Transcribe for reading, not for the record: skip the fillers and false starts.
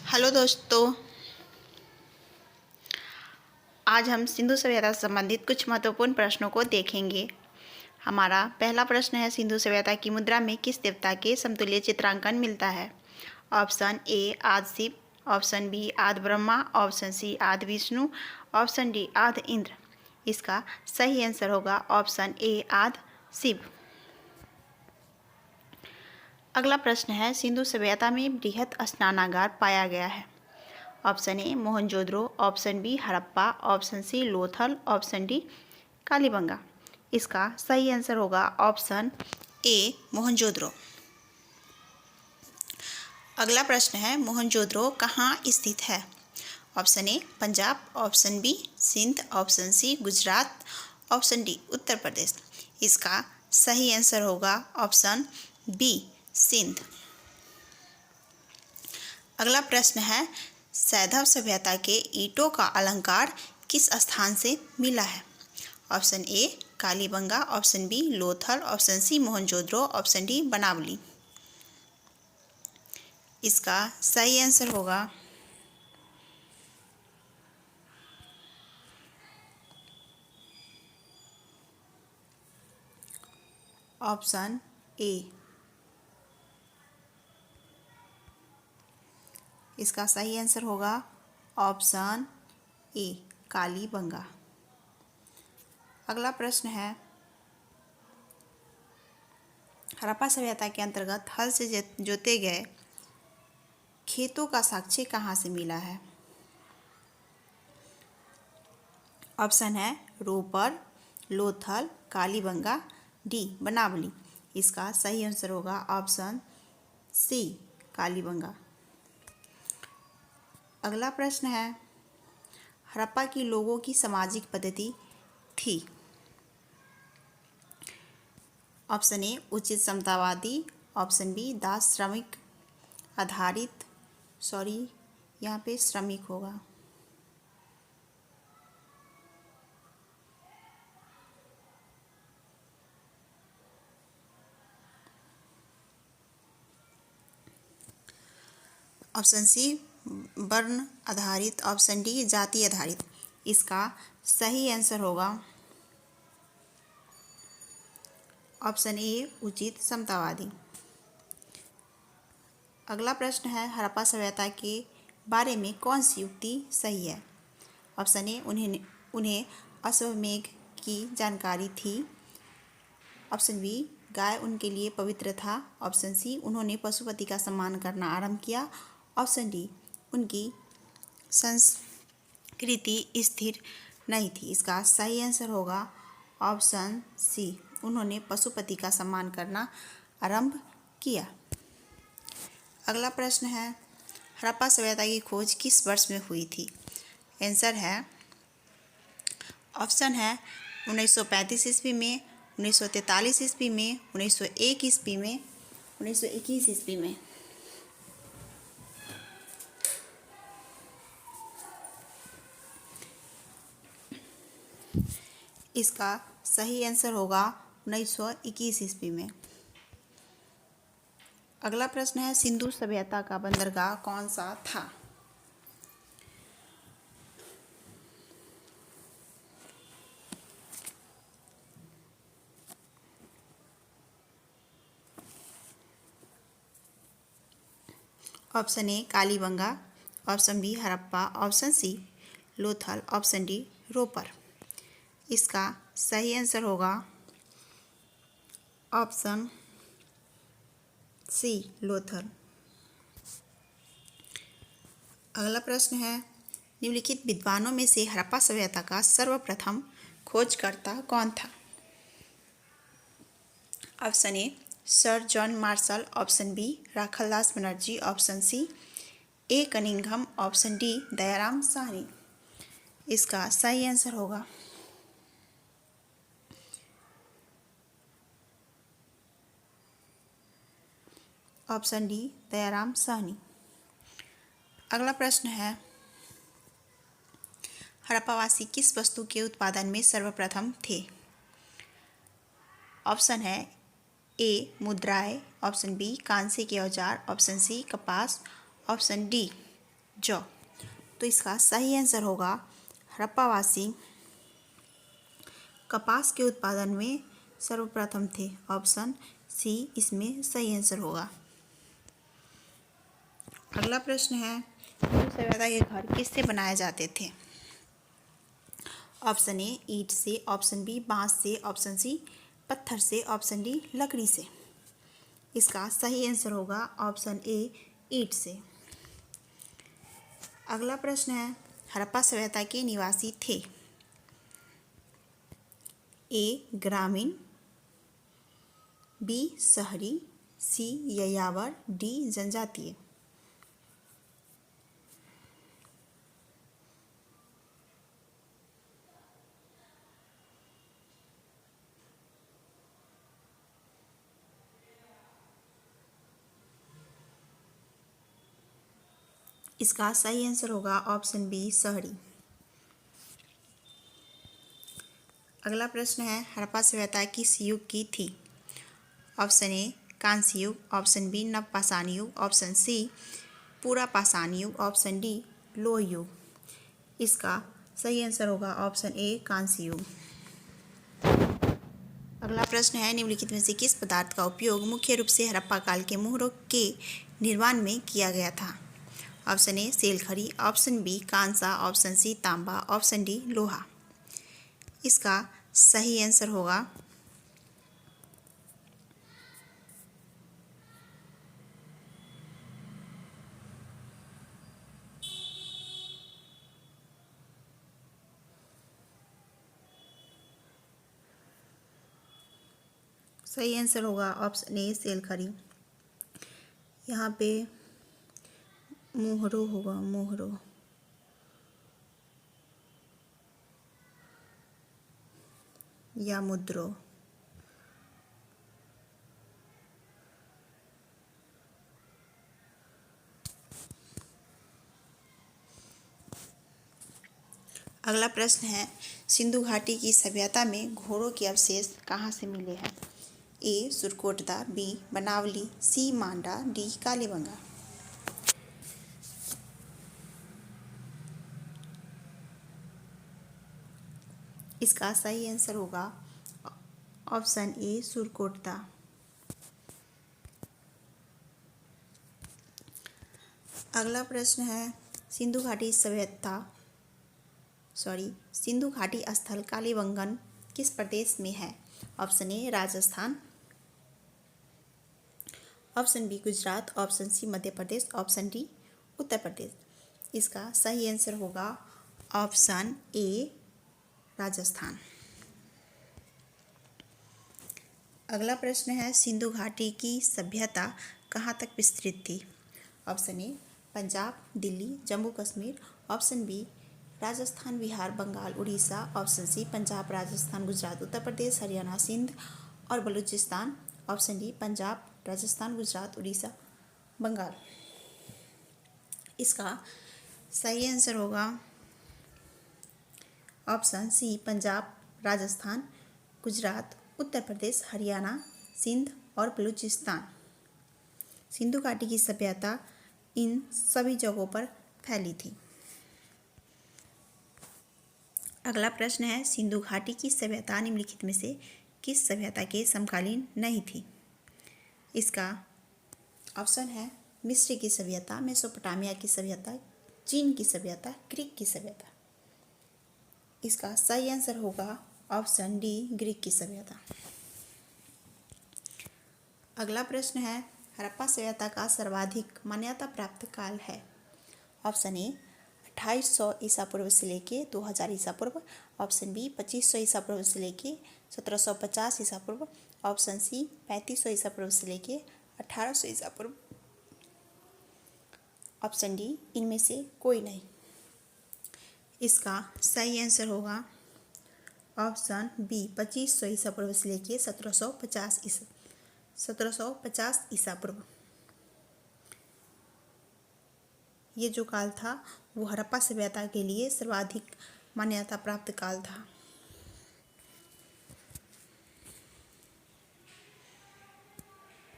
Hello दोस्तों, आज हम सिंधु सभ्यता से संबंधित कुछ महत्वपूर्ण प्रश्नों को देखेंगे। हमारा पहला प्रश्न है, सिंधु सभ्यता की मुद्रा में किस देवता के समतुल्य चित्रांकन मिलता है? ऑप्शन ए आदि शिव, ऑप्शन बी आदि ब्रह्मा, ऑप्शन सी आदि विष्णु, ऑप्शन डी आदि इंद्र। इसका सही आंसर होगा ऑप्शन ए आदि शिव। अगला प्रश्न है, सिंधु सभ्यता में बृहत स्नानागार पाया गया है? Option A Mohenjodaro, option B Harappa, option C Lothal, option D Kalibangan. इसका सही आंसर होगा ऑप्शन ए मोहनजोदड़ो। अगला प्रश्न है, मोहनजोदड़ो कहाँ स्थित है? Option A Punjab, option B Sindh, option C Gujarat, option D Uttar Pradesh. इसका सही आंसर होगा ऑप्शन बी सिंध। अगला प्रश्न है, सैंधव सभ्यता के ईंटों का अलंकार किस स्थान से मिला है? Option A Kalibangan, option B Lothal, option C Mohenjodaro, option D Banawali. इसका सही आंसर होगा ऑप्शन ए। इसका सही आंसर होगा ऑप्शन ए कालीबंगा। अगला प्रश्न है, हड़प्पा सभ्यता के अंतर्गत हल से जोते गए खेतों का साक्ष्य कहाँ से मिला है? ऑप्शन है रोपर, लोथल, कालीबंगा, डी बनावली। इसका सही आंसर होगा ऑप्शन सी कालीबंगा। अगला प्रश्न है, हड़प्पा की लोगों की सामाजिक पद्धति थी? ऑप्शन ए उचित समतावादी, ऑप्शन बी दास श्रमिक आधारित, यहाँ पे श्रमिक होगा। ऑप्शन सी वर्ण आधारित, ऑप्शन डी जाति आधारित। इसका सही आंसर होगा ऑप्शन ए उचित समतावादी। अगला प्रश्न है, हड़प्पा सभ्यता के बारे में कौन सी युक्ति सही है? ऑप्शन ए उन्हें अश्वमेध की जानकारी थी, ऑप्शन बी गाय उनके लिए पवित्र था, ऑप्शन सी उन्होंने पशुपति का सम्मान करना आरंभ किया, ऑप्शन डी उनकी संस्कृति स्थिर नहीं थी। इसका सही आंसर होगा ऑप्शन सी उन्होंने पशुपति का सम्मान करना आरंभ किया। अगला प्रश्न है, हड़प्पा सभ्यता की खोज किस वर्ष में हुई थी? आंसर है ऑप्शन है 1935 ईस्वी में, 1943 ईस्वी में, 1901 ईस्वी में, 1921 ईस्वी में। इसका सही आंसर होगा 1921 ईस्वी में। अगला प्रश्न है, सिंधु सभ्यता का बंदरगाह कौन सा था? Option A Kalibangan, option B Harappa, option C Lothal, option D Ropar. इसका सही आंसर होगा ऑप्शन सी लोथल। अगला प्रश्न है, निम्नलिखित विद्वानों में से हड़प्पा सभ्यता का सर्वप्रथम खोजकर्ता कौन था? Option A Sir John Marshall, option B Rakhaldas Banerjee, option C A Cunningham, option D Dayaram Sahni. इसका सही आंसर होगा ऑप्शन डी दयाराम साहनी। अगला प्रश्न है, हड़प्पावासी किस वस्तु के उत्पादन में सर्वप्रथम थे? ऑप्शन है ए मुद्राएं, ऑप्शन बी कांसे के औजार, ऑप्शन सी कपास, ऑप्शन डी जौ। तो इसका सही आंसर होगा हड़प्पावासी कपास के उत्पादन में सर्वप्रथम थे। ऑप्शन सी इसमें सही आंसर होगा। अगला प्रश्न है, सिंधु सभ्यता के घर किससे बनाए जाते थे? ऑप्शन ए ईंट से, ऑप्शन बी बांस से, ऑप्शन सी पत्थर से, ऑप्शन डी लकड़ी से। इसका सही आंसर होगा ऑप्शन ए ईंट से। अगला प्रश्न है, हड़प्पा सभ्यता के निवासी थे? ए ग्रामीण, बी शहरी, सी यायावर, डी जनजातीय। इसका सही आंसर होगा ऑप्शन बी शहरी। अगला प्रश्न है, हड़प्पा सभ्यता किस युग की थी? ऑप्शन ए कांस्य युग, ऑप्शन बी नवपाषाण युग, ऑप्शन सी पूरा पाषाण युग, ऑप्शन डी लोह युग। इसका सही आंसर होगा ऑप्शन ए कांस्य युग। अगला प्रश्न है, निम्नलिखित में से किस पदार्थ का उपयोग मुख्य रूप से हड़प्पा काल के मोहरों के निर्माण में किया गया था? ऑप्शन ए सेलखरी, ऑप्शन बी कांसा, ऑप्शन सी तांबा, ऑप्शन डी लोहा। इसका सही आंसर होगा सही आंसर होगा ऑप्शन ए सेलखरी। यहाँ पे मोहरो होगा, मोहरो। या मुद्रो। अगला प्रश्न है, सिंधु घाटी की सभ्यता में घोड़ों के अवशेष कहाँ से मिले हैं? ए सुरकोटदा, बी बनावली, सी मांडा, डी कालीबंगा। इसका सही आंसर होगा ऑप्शन ए सुरकोटदा। अगला प्रश्न है, सिंधु घाटी स्थल कालीबंगन किस प्रदेश में है? Option A Rajasthan, option B Gujarat, option C Madhya Pradesh, option D Uttar Pradesh. इसका सही आंसर होगा ऑप्शन ए राजस्थान। अगला प्रश्न है, सिंधु घाटी की सभ्यता कहाँ तक विस्तृत थी? Option A Punjab, Delhi, Jammu Kashmir, option B Rajasthan, Bihar, Bengal, Orissa, option C Punjab, Rajasthan, Gujarat, Uttar Pradesh, Haryana, Sindh और बलूचिस्तान, ऑप्शन डी पंजाब, राजस्थान, गुजरात, उड़ीसा, बंगाल। इसका सही आंसर होगा ऑप्शन सी पंजाब, राजस्थान, गुजरात, उत्तर प्रदेश, हरियाणा, सिंध और बलूचिस्तान। सिंधु घाटी की सभ्यता इन सभी जगहों पर फैली थी। अगला प्रश्न है, सिंधु घाटी की सभ्यता निम्नलिखित में से किस सभ्यता के समकालीन नहीं थी? इसका ऑप्शन है मिस्र की सभ्यता, मेसोपोटामिया की सभ्यता, चीन की सभ्यता, ग्रीक की सभ्यता। इसका सही आंसर होगा ऑप्शन डी ग्रीक की सभ्यता। अगला प्रश्न है, हड़प्पा सभ्यता का सर्वाधिक मान्यता प्राप्त काल है? ऑप्शन ए 2800 ईसा पूर्व से लेके 2000 ईसा पूर्व, ऑप्शन बी 2500 ईसा पूर्व से लेके 1750 ईसा पूर्व, ऑप्शन सी 3500 ईसा पूर्व से लेके 1800 ईसा पूर्व, ऑप्शन डी इनमें से कोई नहीं। इसका सही आंसर होगा ऑप्शन बी 2500 ईसा पूर्व से लेके 1750 ईसा पूर्व। ये जो काल था वो हड़प्पा सभ्यता के लिए सर्वाधिक मान्यता प्राप्त काल था।